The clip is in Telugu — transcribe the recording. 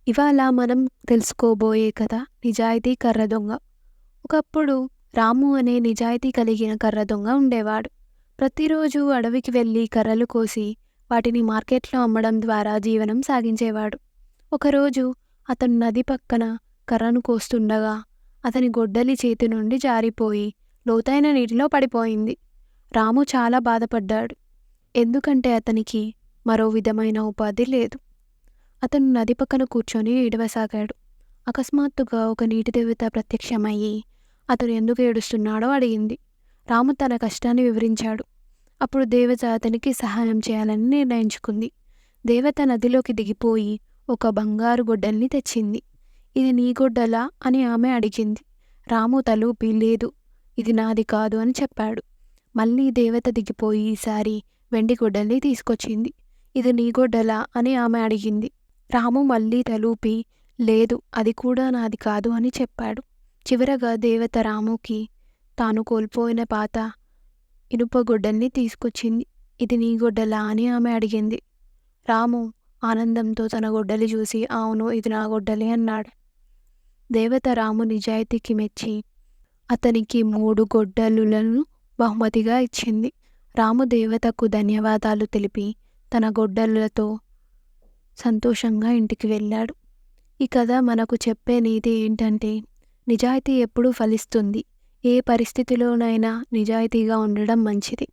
ఇవాళ మనం తెలుసుకోబోయే కథ నిజాయితీ కర్ర దొంగ. ఒకప్పుడు రాము అనే నిజాయితీ కలిగిన కర్ర దొంగ ఉండేవాడు. ప్రతిరోజు అడవికి వెళ్ళి కర్రలు కోసి వాటిని మార్కెట్లో అమ్మడం ద్వారా జీవనం సాగించేవాడు. ఒకరోజు అతను నది పక్కన కర్రను కోస్తుండగా అతని గొడ్డలి చేతి నుండి జారిపోయి లోతైన నీటిలో పడిపోయింది. రాము చాలా బాధపడ్డాడు. ఎందుకంటే అతనికి మరో విధమైన ఉపాధి లేదు. అతను నది పక్కన కూర్చొని ఏడవసాగాడు. అకస్మాత్తుగా ఒక నీటి దేవత ప్రత్యక్షమయ్యి అతను ఎందుకు ఏడుస్తున్నాడో అడిగింది. రాము తన కష్టాన్ని వివరించాడు. అప్పుడు దేవత అతనికి సహాయం చేయాలని నిర్ణయించుకుంది. దేవత నదిలోకి దిగిపోయి ఒక బంగారు గొడ్డల్ని తెచ్చింది. ఇది నీ గొడ్డలా అని ఆమె అడిగింది. రాము తలూపి లేదు, ఇది నాది కాదు అని చెప్పాడు. మళ్ళీ దేవత దిగిపోయి ఈసారి వెండి గొడ్డల్ని తీసుకొచ్చింది. ఇది నీ గొడ్డలా అని ఆమె అడిగింది. రాము మళ్ళీ తలూపి లేదు, అది కూడా నాది కాదు అని చెప్పాడు. చివరగా దేవత రాముకి తాను కోల్పోయిన పాత ఇనుప గొడ్డల్ని తీసుకొచ్చింది. ఇది నీ గొడ్డలా అని ఆమె అడిగింది. రాము ఆనందంతో తన గొడ్డలి చూసి అవును, ఇది నా గొడ్డలి అన్నాడు. దేవత రాము నిజాయితీకి మెచ్చి అతనికి 3 గొడ్డలులను బహుమతిగా ఇచ్చింది. రాము దేవతకు ధన్యవాదాలు తెలిపి తన గొడ్డలులతో సంతోషంగా ఇంటికి వెళ్ళాడు. ఈ కథ మనకు చెప్పే నీతి ఏంటంటే, నిజాయితీ ఎప్పుడూ ఫలిస్తుంది. ఏ పరిస్థితిలోనైనా నిజాయితీగా ఉండడం మంచిది.